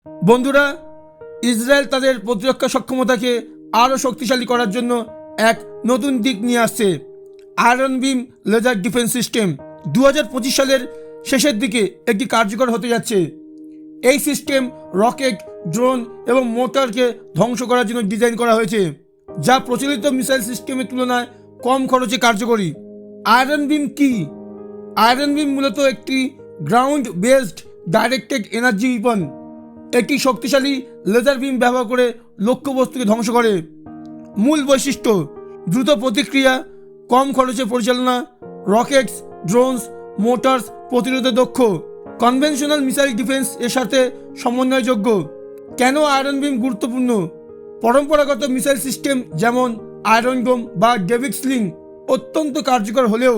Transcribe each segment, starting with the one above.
বন্ধুরা, ইসরায়েল তাদের প্রতিরক্ষা সক্ষমতাকে আরও শক্তিশালী করার জন্য এক নতুন দিক নিয়ে আসছে, আয়রন বিম লেজার ডিফেন্স সিস্টেম। 2025 সালের শেষের দিকে একটি কার্যকর হতে যাচ্ছে। এই সিস্টেম রকেট, ড্রোন এবং মোটরকে ধ্বংস করার জন্য ডিজাইন করা হয়েছে, যা প্রচলিত মিসাইল সিস্টেমের তুলনায় কম খরচে কার্যকরী। আয়রন বিম কি? আয়রন বিম মূলত একটি ground based directed energy weapon. একটি শক্তিশালী লেজার বিম ব্যবহার করে লক্ষ্যবস্তুকে ধ্বংস করে। মূল বৈশিষ্ট্য: দ্রুত প্রতিক্রিয়া, কম খরচে পরিচালনা, রকেটস, ড্রোনস, মোটরস প্রতিরোধে দক্ষ, কনভেনশনাল মিসাইল ডিফেন্স এর সাথে সমন্বয়যোগ্য। কেন আয়রন বিম গুরুত্বপূর্ণ? পরম্পরাগত মিসাইল সিস্টেম যেমন আয়রন ডোম বা ডেভিড স্লিং অত্যন্ত কার্যকর হলেও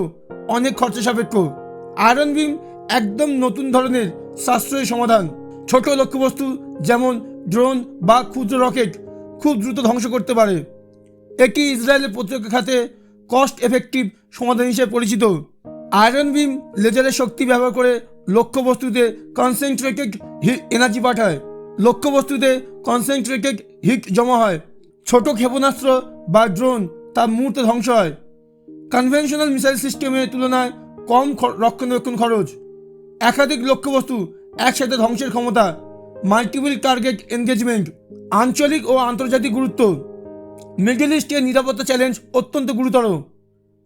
অনেক খরচা সাপেক্ষ। আয়রন বিম একদম নতুন ধরনের সাশ্রয়ী সমাধান। ছোট লক্ষ্যবস্তু যেমন ড্রোন বা ক্ষুদ্র রকেট খুব দ্রুত ধ্বংস করতে পারে। এটি ইসরায়েলের প্রতিরক্ষা খাতে কস্ট এফেক্টিভ সমাধান হিসেবে পরিচিত। আয়রন বিম লেজারের শক্তি ব্যবহার করে লক্ষ্যবস্তুতে কনসেন্ট্রেটেড হিট এনার্জি পাঠায়। লক্ষ্যবস্তুতে কনসেন্ট্রেটেড হিট জমা হয়। ছোট ক্ষেপণাস্ত্র বা ড্রোন তা মুহূর্তে ধ্বংস হয়। কনভেনশনাল মিসাইল সিস্টেমের তুলনায় কম রক্ষণাবেক্ষণ খরচ। একাধিক লক্ষ্যবস্তু একসাথে ধ্বংসের ক্ষমতা। Multiple target engagement. আঞ্চলিক ও আন্তর্জাতিক গুরুত্ব। মিডল ইস্টের নিরাপত্তা চ্যালেঞ্জ অত্যন্ত গুরুতর।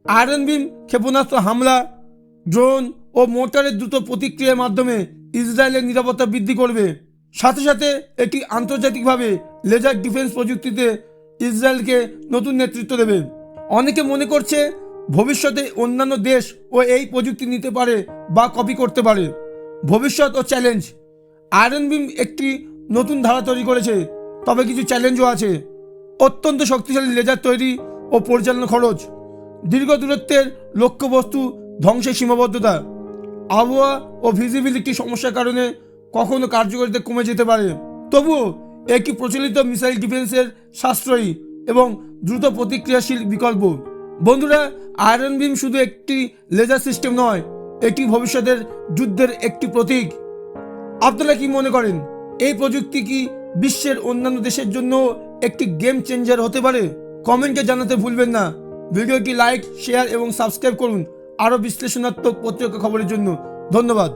আয়রন বিম ক্ষেপণাস্ত্র হামলা, ড্রোন ও মোটরের দ্রুত প্রতিক্রিয়ার মাধ্যমে ইসরায়েলের নিরাপত্তা বৃদ্ধি করবে। সাথে সাথে এটি আন্তর্জাতিকভাবে লেজার ডিফেন্স প্রযুক্তিতে ইসরায়েলকে নতুন নেতৃত্ব দেবে। অনেকে মনে করছে ভবিষ্যতে অন্যান্য দেশ ও এই প্রযুক্তি নিতে পারে বা কপি করতে পারে। ভবিষ্যৎ ও চ্যালেঞ্জ: আয়রন বিম একটি নতুন ধারা তৈরি করেছে, তবে কিছু চ্যালেঞ্জও আছে। অত্যন্ত শক্তিশালী লেজার তৈরি ও পরিচালনা খরচ, দীর্ঘ দূরত্বের লক্ষ্যবস্তু ধ্বংসের সীমাবদ্ধতা, আবহাওয়া ও ভিজিবিলিটি সমস্যার কারণে কখনো কার্যকারিতা কমে যেতে পারে। তবুও একটি প্রচলিত মিসাইল ডিফেন্সের সাশ্রয়ী এবং দ্রুত প্রতিক্রিয়াশীল বিকল্প। বন্ধুরা, আয়রন বিম শুধু একটি লেজার সিস্টেম নয়, এটি ভবিষ্যতের যুদ্ধের একটি প্রতীক। আপনারা কি মনে করেন, এই প্রযুক্তি কি বিশ্বের অন্যান্য দেশের জন্য একটি গেম চেঞ্জার হতে পারে? কমেন্টে জানাতে ভুলবেন না। ভিডিওটি লাইক, শেয়ার এবং সাবস্ক্রাইব করুন আরও বিশ্লেষণাত্মক প্রতিরক্ষা খবরের জন্য। ধন্যবাদ।